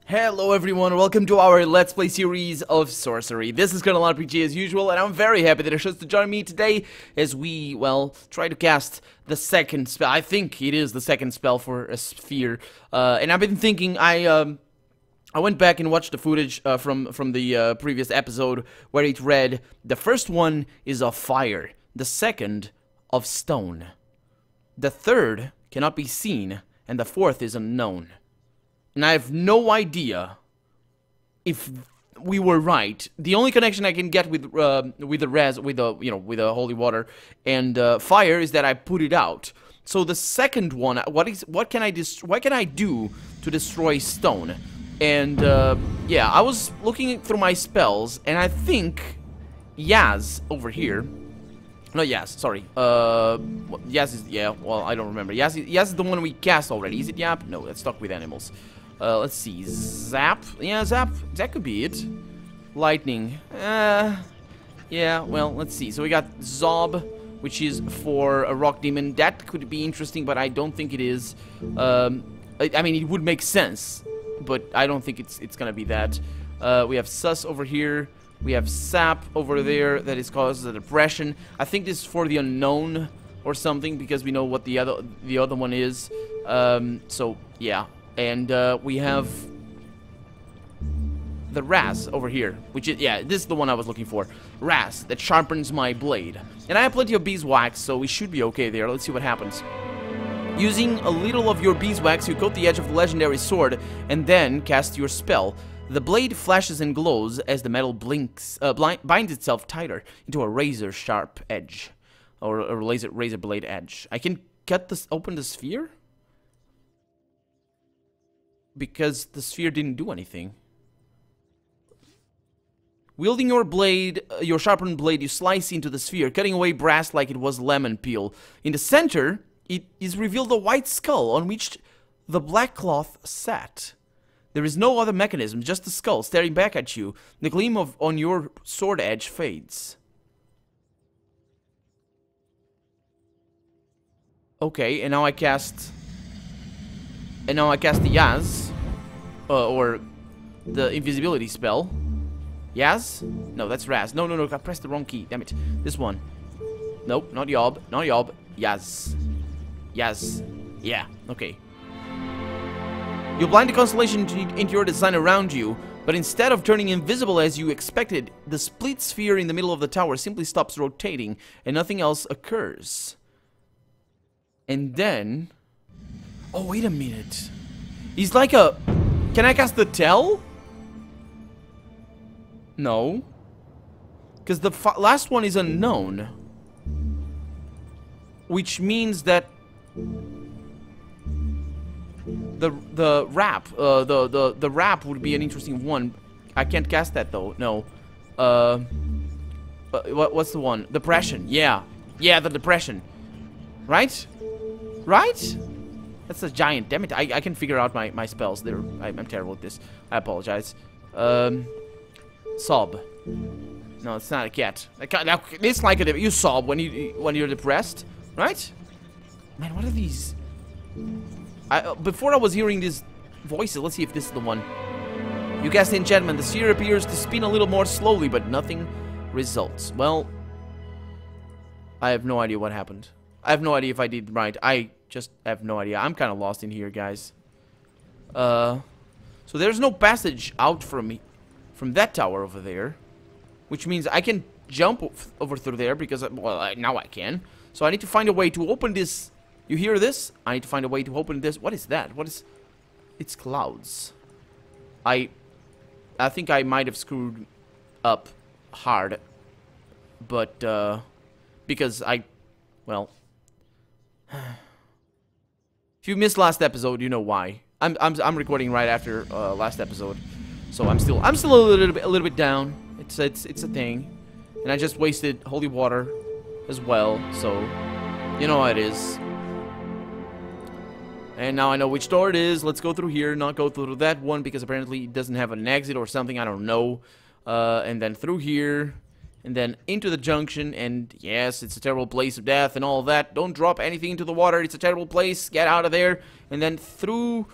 Hello everyone, welcome to our Let's Play series of Sorcery. This is Colonel RPG as usual, and I'm very happy that you're chose to join me today as we, well, try to cast the second spell. I think it is the second spell for a sphere. And I've been thinking, I went back and watched the footage from the previous episode where it read, the first one is of fire, the second of stone, the third cannot be seen, and the fourth is unknown. And I have no idea if we were right. The only connection I can get with the holy water and fire is that I put it out. So the second one, what can I do to destroy stone? And yeah, I was looking through my spells, and I think Yaz over here. No, Yaz, sorry. Yaz is, yeah, well, I don't remember. Yaz is the one we cast already. Is it Yap? No, let's talk with animals. Let's see. Zap? Yeah, Zap. That could be it. Lightning. Yeah, well, let's see. So we got Zob, which is for a rock demon. That could be interesting, but I don't think it is. I mean, it would make sense, but I don't think it's gonna be that. We have Sus over here. We have Sap over there that is caused the depression. I think this is for the unknown or something because we know what the other one is. So yeah. And we have the Raz over here, which is, yeah, this is the one I was looking for. Raz, that sharpens my blade. And I have plenty of beeswax, so we should be okay there. Let's see what happens. Using a little of your beeswax, you coat the edge of the legendary sword, and then cast your spell. The blade flashes and glows as the metal blinks, binds itself tighter into a razor-sharp edge. Or a razor blade edge. I can cut this, open the sphere? Because the sphere didn't do anything. Wielding your blade, your sharpened blade, you slice into the sphere, cutting away brass like it was lemon peel. In the center, it is revealed a white skull on which the black cloth sat. There is no other mechanism, just the skull staring back at you. The gleam on your sword edge fades. Okay, and now I cast... And now I cast the Yaz, or the invisibility spell. Yaz? No, that's Raz. No, I pressed the wrong key. Damn it. This one. Nope, not Yob. Not Yob. Yaz. Yaz. Yeah, okay. You blind the constellation into your design around you, but instead of turning invisible as you expected, the split sphere in the middle of the tower simply stops rotating, and nothing else occurs. And then... Oh, wait a minute. He's like a... Can I cast the tell? No. Because the last one is unknown. Which means that... The rap. The rap would be an interesting one. I can't cast that though. No. What's the one? Depression. Yeah. Yeah, the depression. Right? Right? That's a giant. Damn it. I can figure out my spells. I'm terrible at this. I apologize. Sob. No, it's not a cat. It's like you sob when you're depressed, right? Man, what are these? Before I was hearing these voices, let's see if this is the one. You cast the enchantment. The sphere appears to spin a little more slowly, but nothing results. Well, I have no idea what happened. I have no idea if I did right. I just have no idea. I'm kind of lost in here, guys. So there's no passage out from that tower over there, which means I can jump over through there because, well, now I can. So I need to find a way to open this. You hear this? I need to find a way to open this. What is that? What is... It's clouds. I think I might have screwed up hard, but because well, if you missed last episode, you know why. I'm recording right after last episode, so I'm still a little bit down. It's a thing, and I just wasted holy water as well, so you know how it is. And now I know which door it is. Let's go through here, not go through that one because apparently it doesn't have an exit or something. I don't know. And then through here. And then into the junction, and yes, it's a terrible place of death and all that. Don't drop anything into the water. It's a terrible place. Get out of there. And then through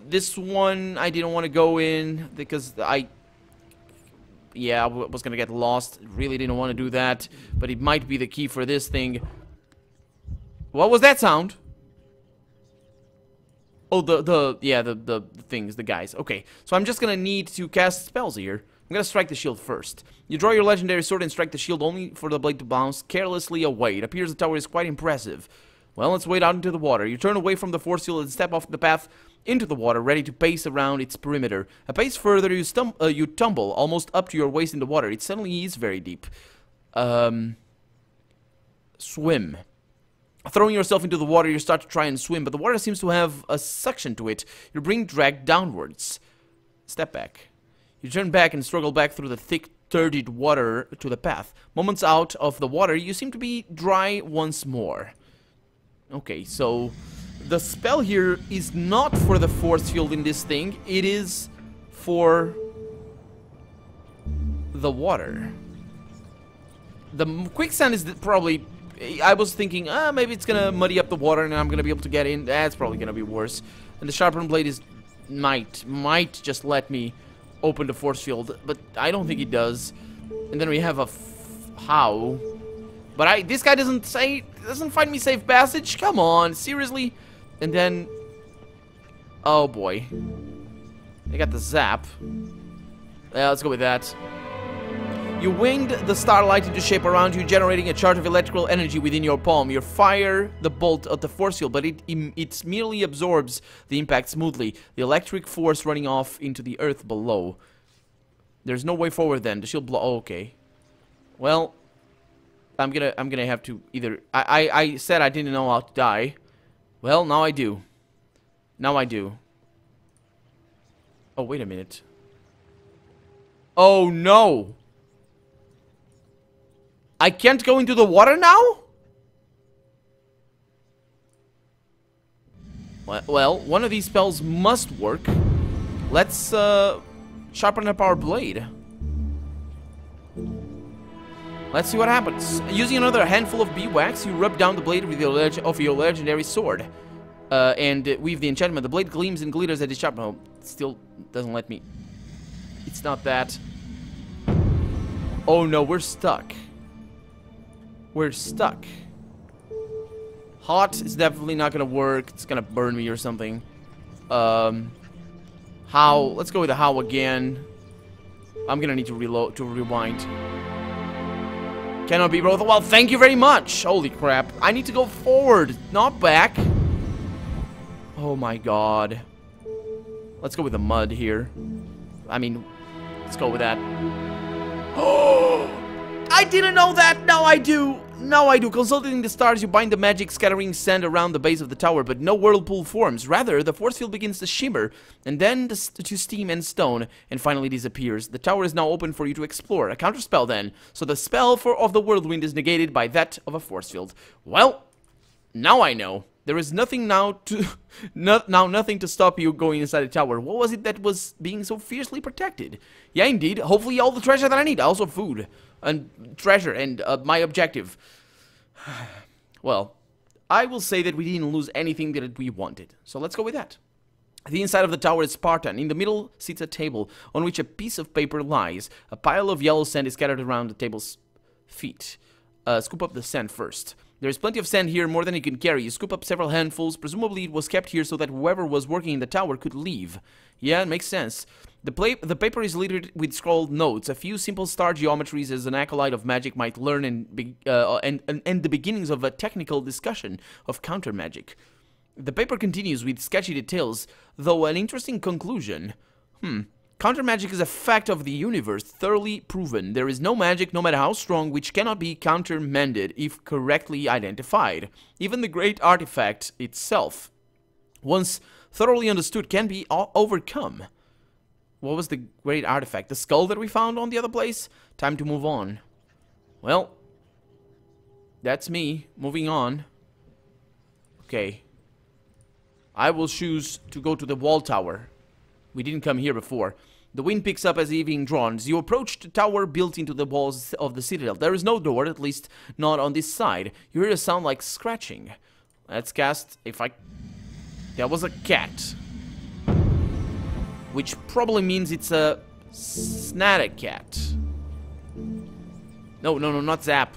This one I didn't want to go in because yeah, I was gonna get lost. Really didn't want to do that, but it might be the key for this thing. What was that sound? Oh, the things, the guys. Okay, so I'm just gonna need to cast spells here. I'm gonna strike the shield first. You draw your legendary sword and strike the shield only for the blade to bounce carelessly away. It appears the tower is quite impressive. Well, let's wade out into the water. You turn away from the force field and step off the path into the water, ready to pace around its perimeter. A pace further, you tumble almost up to your waist in the water. It suddenly is very deep. Swim. Throwing yourself into the water, you start to try and swim, but the water seems to have a suction to it. You're being dragged downwards. Step back. You turn back and struggle back through the thick, turgid water to the path. Moments out of the water, you seem to be dry once more. Okay, so the spell here is not for the force field in this thing. It is for the water. The quicksand is probably... I was thinking, maybe it's gonna muddy up the water and I'm gonna be able to get in. That's probably gonna be worse. And the sharpened blade is... might just let me open the force field, but I don't think it does. And then we have a how. But this guy doesn't find me safe passage. Come on, seriously. And then, oh boy, I got the zap. Yeah, let's go with that. You winged the starlight into shape around you, generating a charge of electrical energy within your palm. You fire the bolt at the force field, but it merely absorbs the impact smoothly, the electric force running off into the earth below. There's no way forward then. The shield blow. Oh, okay. Well, I'm gonna have to either. I said I didn't know how to die. Well, now I do. Now I do. Oh, wait a minute. Oh no! I can't go into the water now? Well, one of these spells must work. Let's sharpen up our blade. Let's see what happens. Using another handful of beeswax, you rub down the blade with your legendary sword. And weave the enchantment. The blade gleams and glitters at its sharp. No, still doesn't let me. It's not that. Oh no, we're stuck. We're stuck. Hot is definitely not gonna work. It's gonna burn me or something. How? Let's go with the how again. I'm gonna need to reload, to rewind. Cannot be both. Well, thank you very much. Holy crap. I need to go forward, not back. Oh my god. Let's go with the mud here. I mean, let's go with that. Oh! I didn't know that! Now I do! Now I do. Consulting the stars, you bind the magic scattering sand around the base of the tower, but no whirlpool forms. Rather, the force field begins to shimmer, and then to steam and stone, and finally disappears. The tower is now open for you to explore. A counterspell then. So the spell of the whirlwind is negated by that of a force field. Well, now I know. There is nothing now to... nothing to stop you going inside the tower. What was it that was being so fiercely protected? Yeah, indeed. Hopefully all the treasure that I need. Also food. And treasure. And my objective. Well, I will say that we didn't lose anything that we wanted. So let's go with that. The inside of the tower is Spartan. In the middle sits a table on which a piece of paper lies. A pile of yellow sand is scattered around the table's feet. Scoop up the sand first. There is plenty of sand here, more than you can carry. You scoop up several handfuls. Presumably it was kept here so that whoever was working in the tower could leave. Yeah, it makes sense. The paper is littered with scrawled notes. A few simple star geometries as an acolyte of magic might learn, and the beginnings of a technical discussion of counter magic. The paper continues with sketchy details, though an interesting conclusion. Counter magic is a fact of the universe, thoroughly proven. There is no magic, no matter how strong, which cannot be countermanded if correctly identified. Even the great artifact itself, once thoroughly understood, can be overcome. What was the great artifact? The skull that we found on the other place? Time to move on. Well, that's me. Moving on. Okay. I will choose to go to the wall tower. We didn't come here before. The wind picks up as evening dawns. You approach the tower built into the walls of the citadel. There is no door, at least not on this side. You hear a sound like scratching. Let's cast... That was a cat. which probably means it's a Snatic cat. No, no, no, not Zap.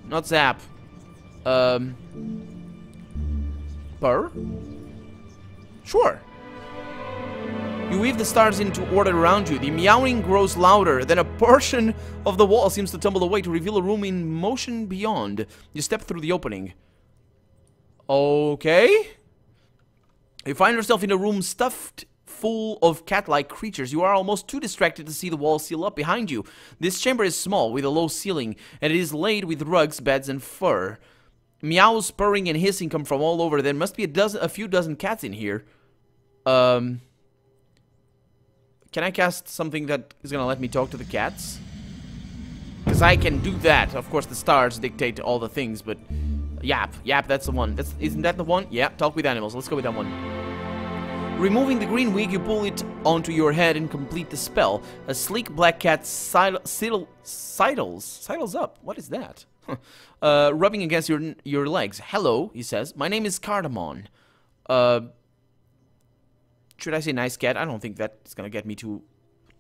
Not Zap. Purr? Sure. You weave the stars into order around you. The meowing grows louder. Then a portion of the wall seems to tumble away to reveal a room in motion beyond. You step through the opening. Okay. You find yourself in a room stuffed full of cat-like creatures. You are almost too distracted to see the wall seal up behind you. This chamber is small, with a low ceiling, and it is laid with rugs, beds, and fur. Meows, purring, and hissing come from all over. There must be a few dozen cats in here. Can I cast something that is gonna let me talk to the cats? Because I can do that. Of course, the stars dictate all the things, but... Yap, that's the one. Isn't that the one? Yeah, talk with animals. Let's go with that one. Removing the green wig, you pull it onto your head and complete the spell. A sleek black cat sidles up. What is that? Rubbing against your legs. Hello, he says. My name is Cardamon. Should I say nice cat? I don't think that's gonna get me too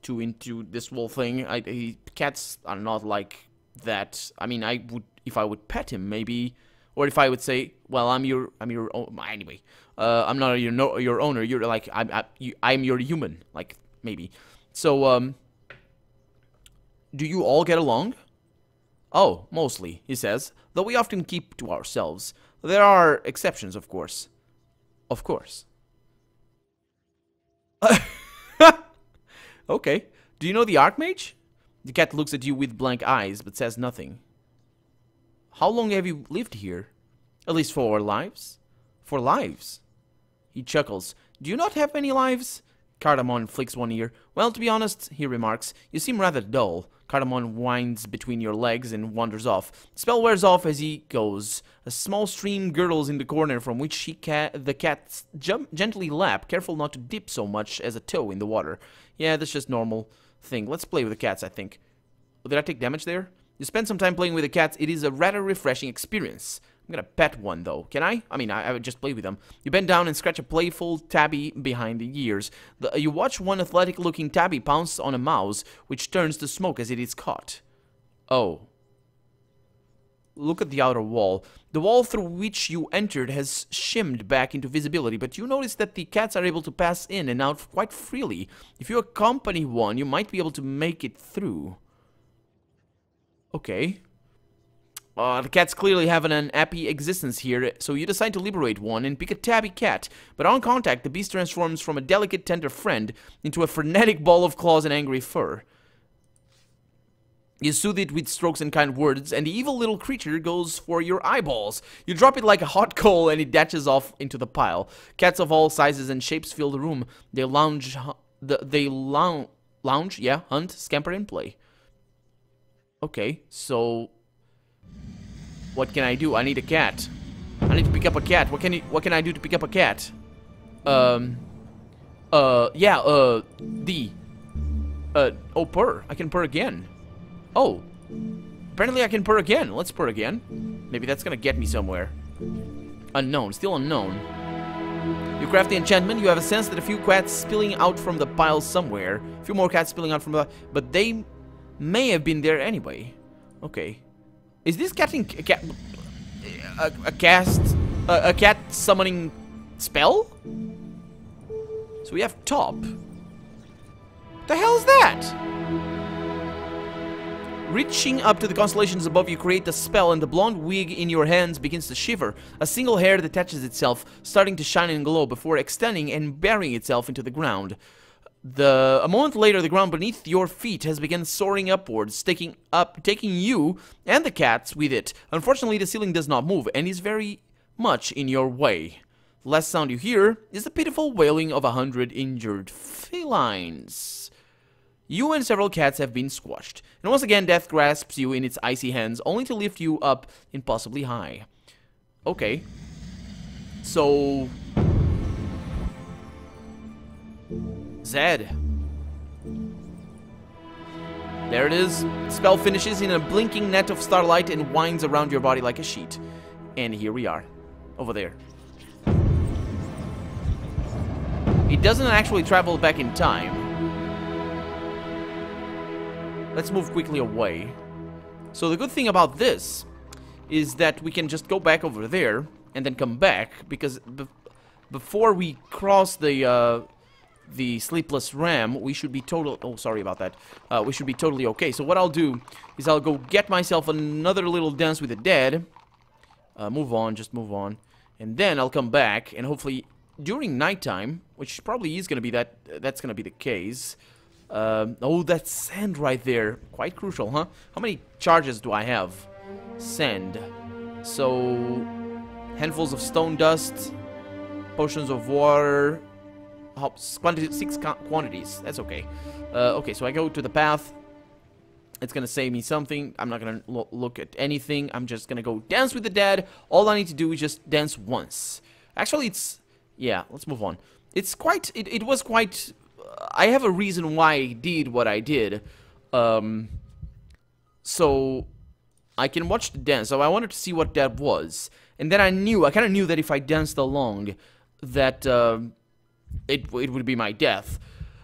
into this whole thing. Cats are not like that. I mean, I would, if I would pet him, maybe, or if I would say, well, I'm your anyway. I'm not your owner. You're like I'm your human. Like maybe. So do you all get along? Oh, mostly, he says. Though we often keep to ourselves. There are exceptions, of course. Of course. Okay. Do you know the Archmage? The cat looks at you with blank eyes, but says nothing. How long have you lived here? At least 4 lives. 4 lives? He chuckles. Do you not have many lives? Cardamon flicks one ear. Well, to be honest, he remarks, you seem rather dull. Cardamon winds between your legs and wanders off. The spell wears off as he goes. A small stream gurgles in the corner from which the cat gently lap, careful not to dip so much as a toe in the water. Yeah, that's just normal thing. Let's play with the cats, I think. Did I take damage there? You spend some time playing with the cats. It is a rather refreshing experience. I'm gonna pet one, though. Can I? I mean, I would just play with them. You bend down and scratch a playful tabby behind the ears. You watch one athletic-looking tabby pounce on a mouse, which turns to smoke as it is caught. Oh. Look at the outer wall. The wall through which you entered has shimmed back into visibility, but you notice that the cats are able to pass in and out quite freely. If you accompany one, you might be able to make it through. Okay. The cats clearly have an unhappy existence here, so you decide to liberate one and pick a tabby cat. But on contact, the beast transforms from a delicate, tender friend into a frenetic ball of claws and angry fur. You soothe it with strokes and kind words, and the evil little creature goes for your eyeballs. You drop it like a hot coal, and it dashes off into the pile. Cats of all sizes and shapes fill the room. They lounge, yeah, hunt, scamper, and play. Okay, so... what can I do? I need a cat. I need to pick up a cat. What can I do to pick up a cat? Oh, purr. I can purr again. Oh. Apparently I can purr again. Let's purr again. Maybe that's gonna get me somewhere. Unknown. Still unknown. You craft the enchantment. You have a sense that a few cats spilling out from the pile somewhere. A few more cats spilling out from the... but they may have been there anyway. Okay. Is this a cat summoning spell? So we have top. What the hell is that? Reaching up to the constellations above, you create the spell, and the blonde wig in your hands begins to shiver. A single hair detaches itself, starting to shine and glow before extending and burying itself into the ground. A moment later, the ground beneath your feet has begun soaring upwards, taking you and the cats with it. Unfortunately, the ceiling does not move and is very much in your way. The last sound you hear is the pitiful wailing of 100 injured felines. You and several cats have been squashed, and once again death grasps you in its icy hands, only to lift you up impossibly high. Okay. So... Zed. There it is. Spell finishes in a blinking net of starlight and winds around your body like a sheet. And here we are. Over there. It doesn't actually travel back in time. Let's move quickly away. So the good thing about this is that we can just go back over there and then come back, because before we cross the Sleepless Ram, we should be total. Oh, sorry about that. We should be totally okay. So what I'll do is I'll go get myself another little dance with the dead. Move on, just move on, and then I'll come back, and hopefully during nighttime, which probably is gonna be that's gonna be the case. Oh, that sand right there, quite crucial, huh? How many charges do I have? Sand. So handfuls of stone dust, potions of water. 6 quantities. That's okay. Okay, so I go to the path. It's gonna save me something. I'm not gonna look at anything. I'm just gonna go dance with the dead. All I need to do is just dance once. Actually, it's... Yeah, let's move on. It's quite... It was quite... I have a reason why I did what I did. So... I can watch the dance. So I wanted to see what that was. And then I kind of knew that if I danced along, that... It would be my death,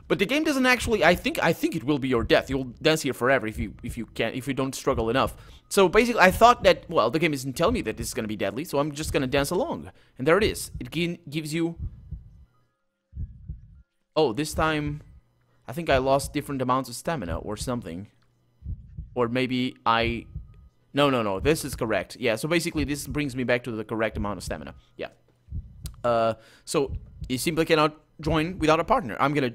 but the game doesn't actually. I think it will be your death. You'll dance here forever if you don't struggle enough. So basically, I thought that, well, the game isn't telling me that this is gonna be deadly, so I'm just gonna dance along, and there it is. It gives you. Oh, this time, I think I lost different amounts of stamina or something, or maybe I. No. This is correct. Yeah. So basically, this brings me back to the correct amount of stamina. Yeah. So you simply cannot join without a partner. I'm gonna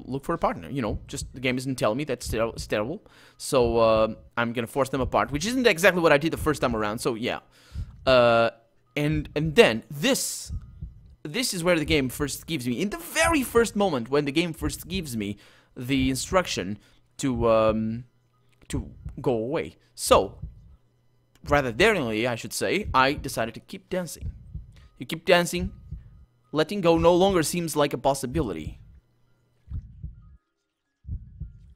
look for a partner. You know, just the game isn't telling me that's terrible. So I'm gonna force them apart, which isn't exactly what I did the first time around. So yeah, and then this is where the game first gives me, in the very first moment when the game first gives me the instruction to go away. So rather daringly, I should say, I decided to keep dancing. You keep dancing. Letting go no longer seems like a possibility.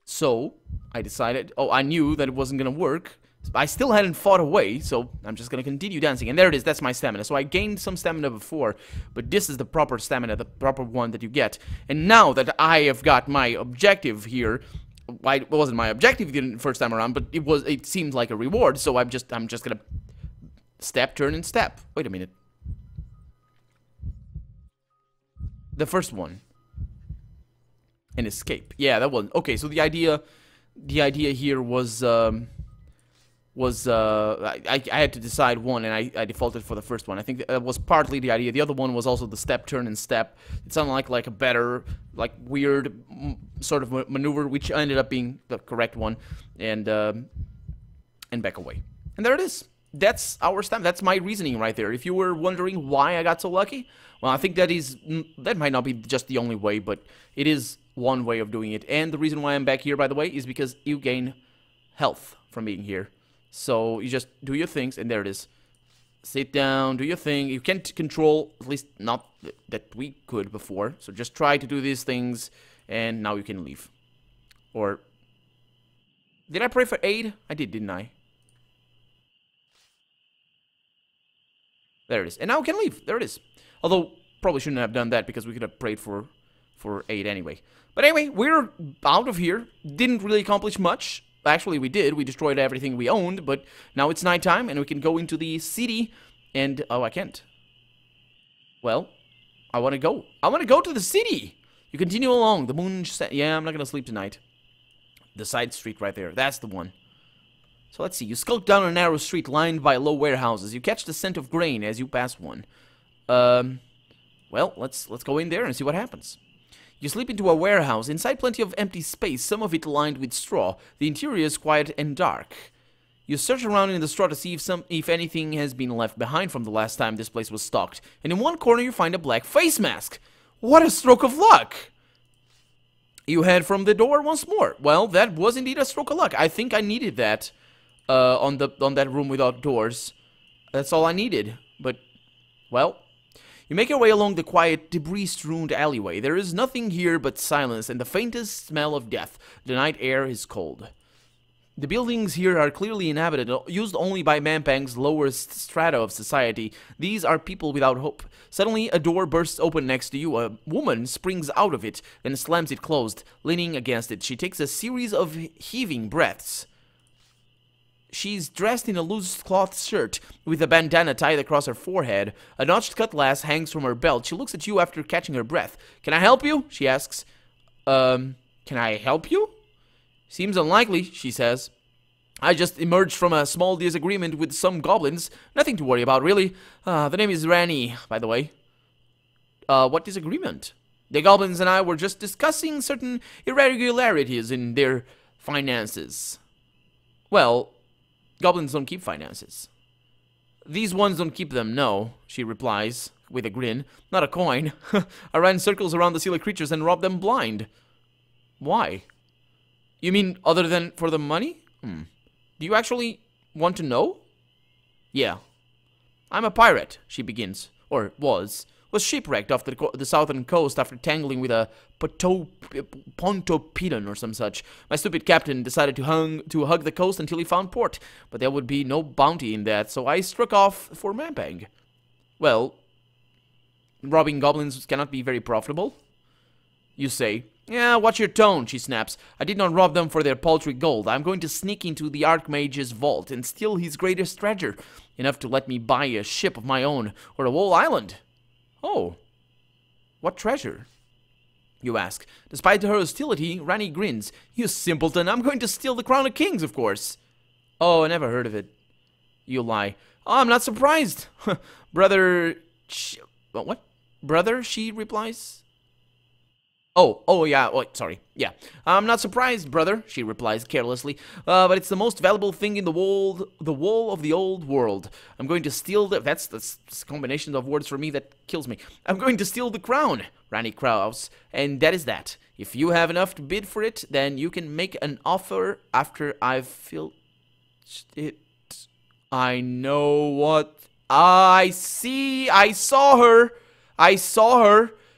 So, I decided... Oh, I knew that it wasn't gonna work. I still hadn't fought away, so I'm just gonna continue dancing. And there it is, that's my stamina. So I gained some stamina before, but this is the proper stamina, the proper one that you get. And now that I have got my objective here... It wasn't my objective the first time around, but it seemed like a reward, so I'm just gonna... Step, turn, and step. Wait a minute. The first one. An escape. Yeah, that one. Okay, so the idea here was I had to decide one, and I defaulted for the first one. I think that was partly the idea. The other one was also the step, turn, and step. It sounded like a better, like weird sort of maneuver, which ended up being the correct one, and back away. And there it is. That's our stamp. That's my reasoning right there. If you were wondering why I got so lucky, well, I think that might not be just the only way, but it is one way of doing it. And the reason why I'm back here, by the way, is because you gain health from being here. So you just do your things, and there it is. Sit down, do your thing. You can't control, at least not that we could before. So just try to do these things, and now you can leave. Or did I pray for aid? I did, didn't I? There it is. And now we can leave. There it is. Although, probably shouldn't have done that because we could have prayed for aid anyway. But anyway, we're out of here. Didn't really accomplish much. Actually, we did. We destroyed everything we owned, but now it's nighttime and we can go into the city and... Oh, I can't. Well, I want to go. I want to go to the city! You continue along. The moon... Yeah, I'm not going to sleep tonight. The side street right there. That's the one. So let's see. You skulk down a narrow street lined by low warehouses. You catch the scent of grain as you pass one. Well, let's go in there and see what happens. You slip into a warehouse. Inside plenty of empty space, some of it lined with straw. The interior is quiet and dark. You search around in the straw to see if anything has been left behind from the last time this place was stocked. And in one corner you find a black face mask. What a stroke of luck! You head from the door once more. Well, that was indeed a stroke of luck. I think I needed that on that room without doors. That's all I needed. But, well... You make your way along the quiet, debris-strewn alleyway. There is nothing here but silence and the faintest smell of death. The night air is cold. The buildings here are clearly inhabited, used only by Mampang's lowest strata of society. These are people without hope. Suddenly, a door bursts open next to you. A woman springs out of it, then slams it closed. Leaning against it, she takes a series of heaving breaths. She's dressed in a loose cloth shirt, with a bandana tied across her forehead. A notched cutlass hangs from her belt. She looks at you after catching her breath. "Can I help you?" she asks. Can I help you?" "Seems unlikely," she says. "I just emerged from a small disagreement with some goblins. Nothing to worry about, really. The name is Rani, by the way." What disagreement?" "The goblins and I were just discussing certain irregularities in their finances." "Well, goblins don't keep finances." "These ones don't keep them, no," she replies, with a grin. "Not a coin. I ran circles around the silly creatures and robbed them blind." "Why?" "You mean other than for the money? Do you actually want to know?" "Yeah. I'm a pirate," she begins. Or was shipwrecked off the southern coast after tangling with a Pontopidon or some such. My stupid captain decided to hug the coast until he found port, but there would be no bounty in that, so I struck off for Mampang. "Well, robbing goblins cannot be very profitable," you say. "Yeah, watch your tone," she snaps. "I did not rob them for their paltry gold. I'm going to sneak into the Archmage's vault and steal his greatest treasure, enough to let me buy a ship of my own, or a whole island." "Oh, what treasure?" you ask. Despite her hostility, Rani grins. "You simpleton, I'm going to steal the Crown of Kings, of course." "Oh, I never heard of it." You lie. "Oh, I'm not surprised." "Brother... What? Brother," she replies. Oh, yeah, sorry, yeah. "I'm not surprised, brother," she replies carelessly, "but it's the most valuable thing in the wall of the old world. I'm going to steal that's the combination of words for me that kills me. I'm going to steal the crown," Rani crows, "and that is that. If you have enough to bid for it, then you can make an offer after I've filled it." I know what... I saw her.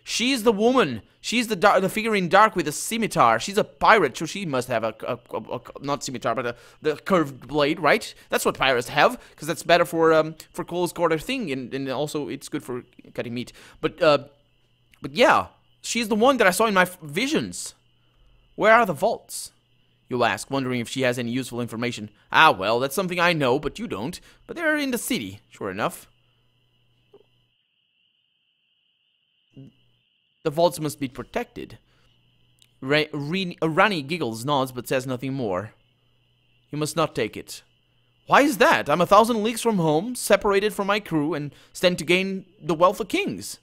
She's the woman. She's the figure in dark with a scimitar. She's a pirate, so she must have not scimitar, but the curved blade, right? That's what pirates have, because that's better for close quarter thing, and also it's good for cutting meat. But yeah, she's the one that I saw in my visions. "Where are the vaults?" you ask, wondering if she has any useful information. "Ah, well, that's something I know, but you don't. But they're in the city, sure enough." "The vaults must be protected." Rani giggles, nods, but says nothing more. "You must not take it." "Why is that? I'm 1,000 leagues from home, separated from my crew, and stand to gain the wealth of kings."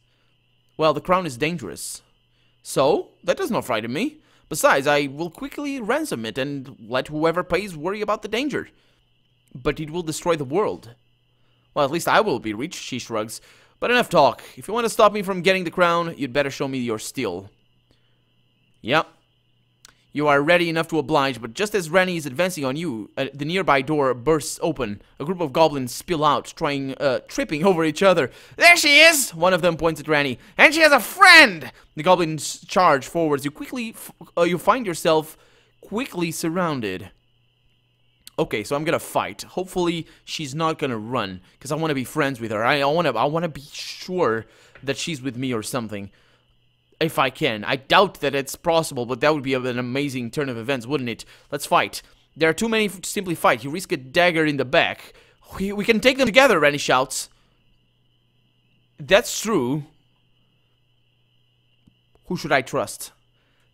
"Well, the crown is dangerous." "So? That does not frighten me. Besides, I will quickly ransom it and let whoever pays worry about the danger." "But it will destroy the world." "Well, at least I will be rich," she shrugs. "But enough talk. If you want to stop me from getting the crown, you'd better show me your steel." "Yep. You are ready enough to oblige, but just as Rani is advancing on you, the nearby door bursts open. A group of goblins spill out, tripping over each other. "There she is!" One of them points at Rani. "And she has a friend!" The goblins charge forwards. You find yourself quickly surrounded. Okay, so I'm gonna fight. Hopefully, she's not gonna run, because I want to be friends with her. I want to be sure that she's with me or something, if I can. I doubt that it's possible, but that would be an amazing turn of events, wouldn't it? Let's fight. There are too many to simply fight. You risk a dagger in the back. We can take them together, Rani shouts. That's true. Who should I trust?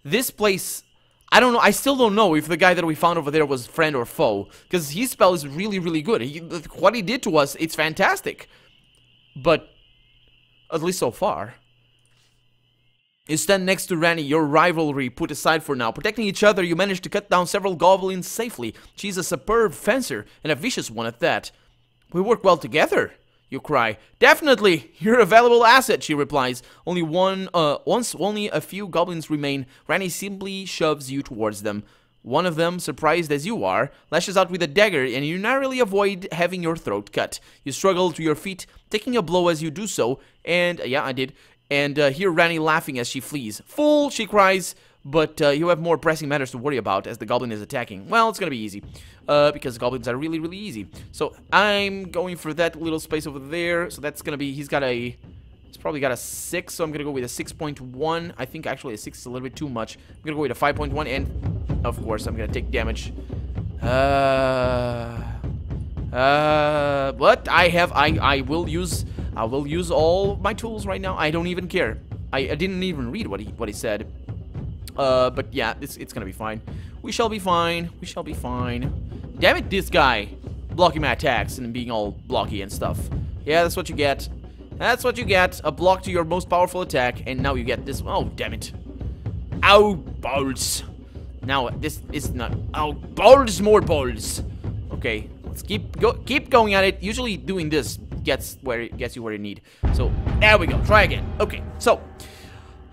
This place... I don't know. I still don't know if the guy that we found over there was friend or foe, because his spell is really, really good. What he did to us, it's fantastic. But, at least so far. You stand next to Rani, your rivalry put aside for now. Protecting each other, you manage to cut down several goblins safely. She's a superb fencer, and a vicious one at that. "We work well together," you cry. "Definitely! You're a valuable asset," she replies. Once only a few goblins remain, Rani simply shoves you towards them. One of them, surprised as you are, lashes out with a dagger, and you narrowly avoid having your throat cut. You struggle to your feet, taking a blow as you do so, and, yeah, I did, and hear Rani laughing as she flees. "Fool!" she cries, but you have more pressing matters to worry about as the goblin is attacking. Well, it's gonna be easy, because goblins are really, really easy. So I'm going for that little space over there. So that's gonna be, he's probably got a 6, so I'm gonna go with a 6.1. I think actually a 6 is a little bit too much. I'm gonna go with a 5.1, and of course I'm gonna take damage. But I will use all my tools right now. I don't even care. I didn't even read what he said. But yeah, it's gonna be fine. We shall be fine. We shall be fine. Damn it, this guy blocking my attacks and being all blocky and stuff. Yeah, that's what you get. That's what you get. A block to your most powerful attack, and now you get this. Oh, damn it! Ow, balls! Now this is not. Oh, balls, more balls. Okay, let's keep going at it. Usually doing this gets you where you need. So there we go. Try again. Okay, so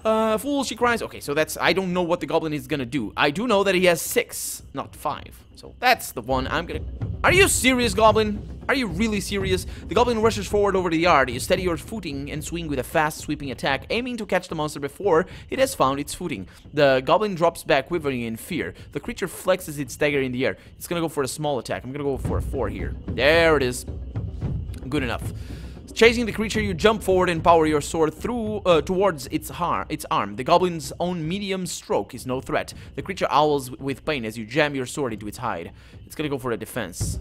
fool, she cries. Okay, so that's, I don't know what the goblin is gonna do. I do know that he has 6, not 5. So that's the one I'm gonna. Are you serious, goblin? Are you really serious? The goblin rushes forward over the yard. You steady your footing and swing with a fast sweeping attack, aiming to catch the monster before it has found its footing. The goblin drops back, quivering in fear. The creature flexes its dagger in the air. It's gonna go for a small attack. I'm gonna go for a 4 here. There it is. Good enough. Chasing the creature, you jump forward and power your sword through towards its arm. The goblin's own medium stroke is no threat. The creature owls with pain as you jam your sword into its hide. It's gonna go for a defense.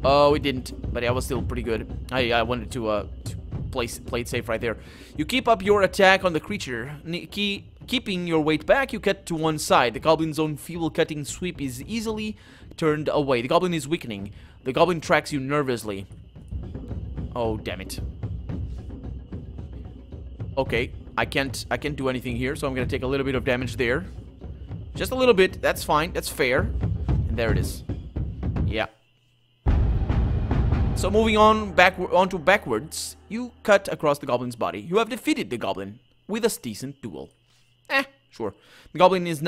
Oh, it didn't, but I was still pretty good. I wanted to play it safe right there. You keep up your attack on the creature. Keeping your weight back, you cut to one side. The goblin's own feeble cutting sweep is easily turned away. The goblin is weakening. The goblin tracks you nervously. Oh, damn it. Okay, I can't do anything here, so I'm gonna take a little bit of damage there. Just a little bit. That's fine. That's fair. And there it is. Yeah. So moving on backwards, you cut across the goblin's body. You have defeated the goblin with a decent duel. Sure. The goblins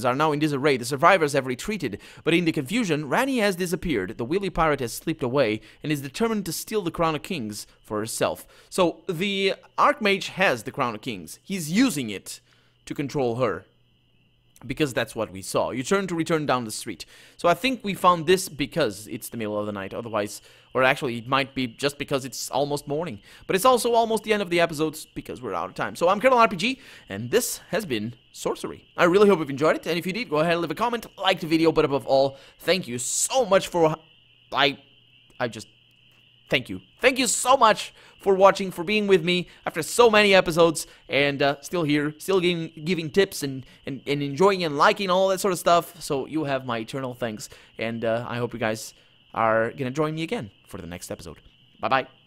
are now in disarray. The survivors have retreated, but in the confusion, Rani has disappeared. The wily pirate has slipped away and is determined to steal the Crown of Kings for herself. So the Archmage has the Crown of Kings. He's using it to control her, because that's what we saw. You turn to return down the street. So I think we found this because it's the middle of the night. Otherwise, or actually it might be just because it's almost morning. But it's also almost the end of the episodes because we're out of time. So I'm Colonel RPG, and this has been Sorcery. I really hope you've enjoyed it, and if you did, go ahead and leave a comment, like the video, but above all, thank you so much for... Thank you. Thank you so much for watching, for being with me after so many episodes, and still here, still giving tips and enjoying and liking all that sort of stuff. So you have my eternal thanks, and I hope you guys are gonna join me again for the next episode. Bye-bye.